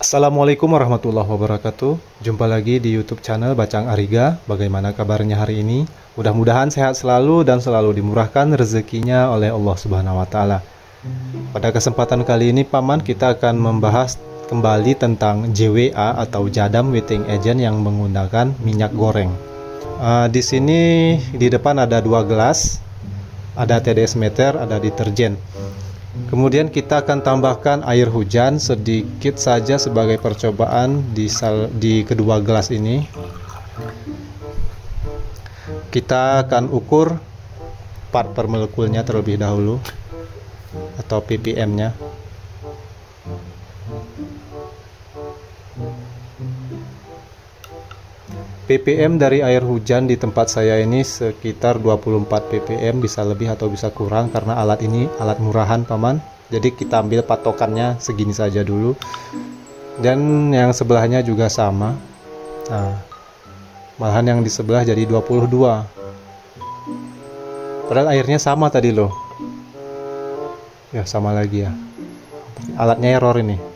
Assalamualaikum warahmatullahi wabarakatuh. Jumpa lagi di YouTube channel Bacang Ariga. Bagaimana kabarnya hari ini? Mudah-mudahan sehat selalu dan selalu dimurahkan rezekinya oleh Allah Subhanahu wa taala. Pada kesempatan kali ini Paman, kita akan membahas kembali tentang JWA atau Jadam Wetting Agent yang menggunakan minyak goreng. Di sini di depan ada 2 gelas, ada TDS meter, ada deterjen. Kemudian kita akan tambahkan air hujan sedikit saja sebagai percobaan di kedua gelas ini. Kita akan ukur part per molekulnya terlebih dahulu atau ppm-nya. ppm dari air hujan di tempat saya ini sekitar 24 ppm, bisa lebih atau bisa kurang karena alat ini alat murahan Paman. Jadi kita ambil patokannya segini saja dulu. Dan yang sebelahnya juga sama. Nah, malahan yang di sebelah jadi 22. Padahal airnya sama tadi loh. Ya sama lagi ya. Alatnya error ini.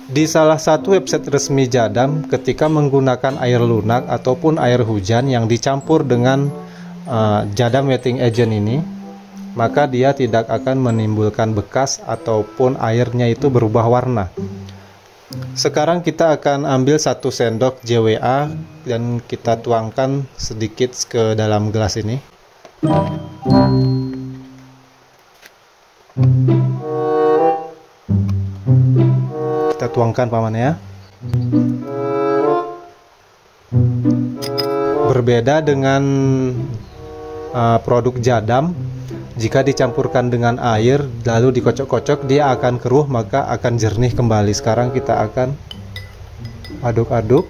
Di salah satu website resmi Jadam, ketika menggunakan air lunak ataupun air hujan yang dicampur dengan Jadam Wetting Agent ini, maka dia tidak akan menimbulkan bekas ataupun airnya itu berubah warna. Sekarang kita akan ambil 1 sendok JWA dan kita tuangkan sedikit ke dalam gelas ini. Kita tuangkan Paman ya. Berbeda dengan produk Jadam, jika dicampurkan dengan air lalu dikocok-kocok dia akan keruh, maka akan jernih kembali. Sekarang kita akan aduk-aduk.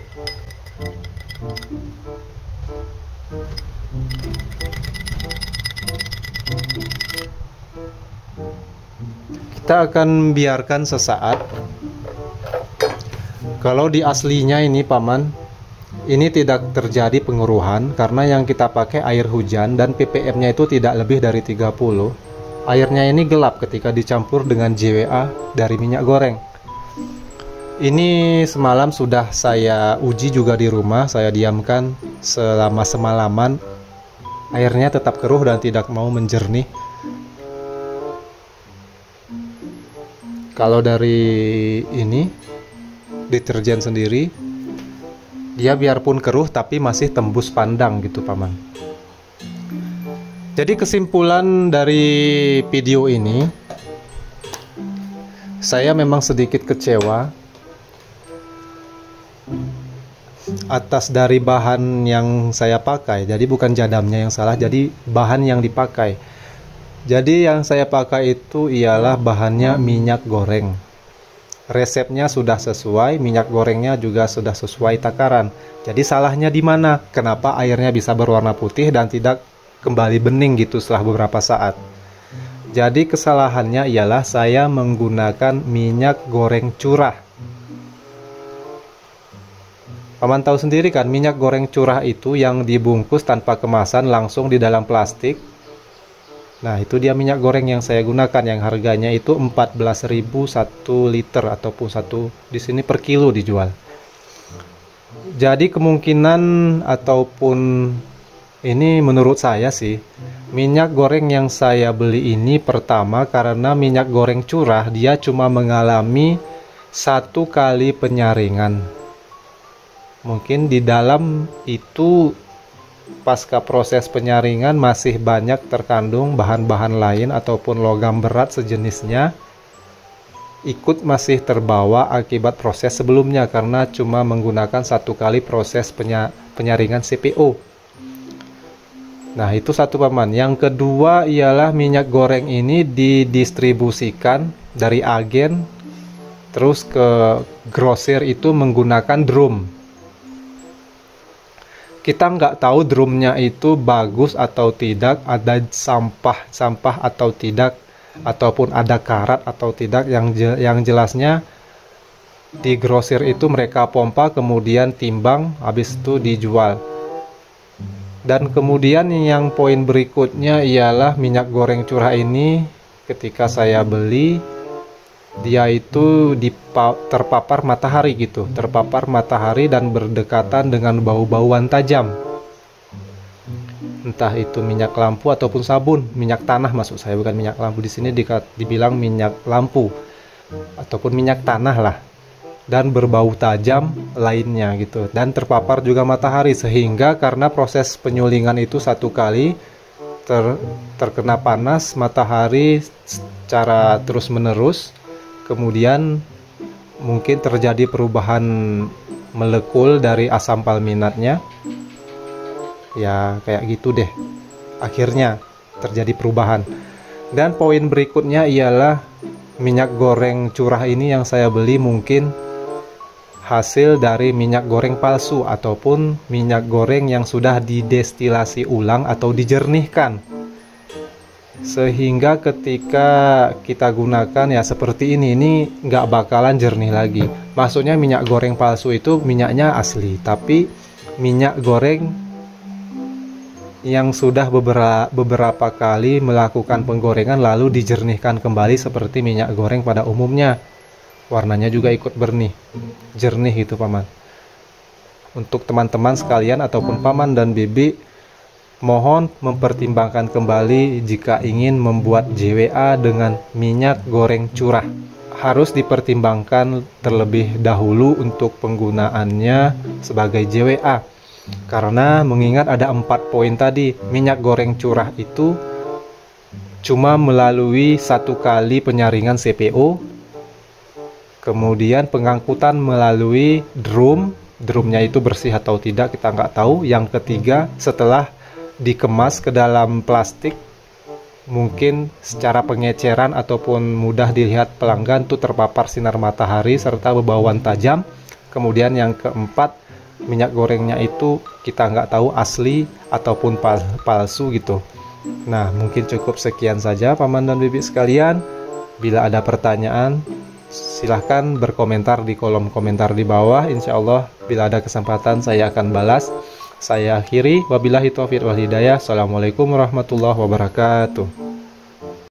Kita akan biarkan sesaat. Kalau di aslinya ini Paman, ini tidak terjadi pengeruhan karena yang kita pakai air hujan dan ppm-nya itu tidak lebih dari 30. Airnya ini gelap ketika dicampur dengan JWA dari minyak goreng. Ini semalam sudah saya uji juga di rumah, saya diamkan selama semalaman. Airnya tetap keruh dan tidak mau menjernih. Kalau dari ini deterjen sendiri, dia biarpun keruh tapi masih tembus pandang gitu Paman. Jadi kesimpulan dari video ini, saya memang sedikit kecewa atas dari bahan yang saya pakai. Jadi bukan Jadamnya yang salah, jadi bahan yang dipakai. Jadi yang saya pakai itu ialah bahannya minyak goreng. Resepnya sudah sesuai, minyak gorengnya juga sudah sesuai takaran. Jadi salahnya di mana? Kenapa airnya bisa berwarna putih dan tidak kembali bening gitu setelah beberapa saat? Jadi kesalahannya ialah saya menggunakan minyak goreng curah. Paman tahu sendiri kan, minyak goreng curah itu yang dibungkus tanpa kemasan langsung di dalam plastik. Nah, itu dia minyak goreng yang saya gunakan, yang harganya itu 14.000 1 liter ataupun di sini per kilo dijual. Jadi kemungkinan ataupun ini menurut saya sih, minyak goreng yang saya beli ini pertama karena minyak goreng curah dia cuma mengalami 1 kali penyaringan. Mungkin di dalam itu pasca proses penyaringan masih banyak terkandung bahan-bahan lain ataupun logam berat sejenisnya ikut masih terbawa akibat proses sebelumnya karena cuma menggunakan 1 kali proses penyaringan CPO. Nah itu satu Paman. Yang kedua ialah minyak goreng ini didistribusikan dari agen terus ke grosir itu menggunakan drum. Kita nggak tahu drumnya itu bagus atau tidak, ada sampah atau tidak, ataupun ada karat atau tidak. Yang jelasnya di grosir itu mereka pompa kemudian timbang, habis itu dijual. Dan kemudian yang poin berikutnya ialah minyak goreng curah ini ketika saya beli dia itu terpapar matahari gitu, terpapar matahari dan berdekatan dengan bau-bauan tajam. Entah itu minyak lampu ataupun sabun, minyak tanah maksud saya, bukan minyak lampu. Di sini dibilang minyak lampu ataupun minyak tanah lah. Dan berbau tajam lainnya gitu. Dan terpapar juga matahari, sehingga karena proses penyulingan itu satu kali terkena panas matahari secara terus-menerus, kemudian mungkin terjadi perubahan molekul dari asam palminatnya. Ya kayak gitu deh, akhirnya terjadi perubahan. Dan poin berikutnya ialah minyak goreng curah ini yang saya beli mungkin hasil dari minyak goreng palsu ataupun minyak goreng yang sudah didestilasi ulang atau dijernihkan, sehingga ketika kita gunakan ya seperti ini nggak bakalan jernih lagi. Maksudnya minyak goreng palsu itu minyaknya asli, tapi minyak goreng yang sudah beberapa kali melakukan penggorengan lalu dijernihkan kembali seperti minyak goreng pada umumnya. Warnanya juga ikut jernih gitu paman. Untuk teman-teman sekalian ataupun paman dan bibi, mohon mempertimbangkan kembali jika ingin membuat JWA dengan minyak goreng curah. Harus dipertimbangkan terlebih dahulu untuk penggunaannya sebagai JWA. Karena mengingat ada 4 poin tadi, minyak goreng curah itu cuma melalui satu kali penyaringan CPO, kemudian pengangkutan melalui drumnya itu bersih atau tidak kita nggak tahu. Yang ketiga, setelah dikemas ke dalam plastik, mungkin secara pengeceran ataupun mudah dilihat pelanggan tuh terpapar sinar matahari serta bebauan tajam. Kemudian yang keempat, minyak gorengnya itu kita nggak tahu asli ataupun palsu gitu. Nah, mungkin cukup sekian saja paman dan bibi sekalian. Bila ada pertanyaan, silahkan berkomentar di kolom komentar di bawah. Insya Allah bila ada kesempatan saya akan balas. Saya akhiri, wabillahi taufiq wal hidayah. Assalamualaikum warahmatullahi wabarakatuh.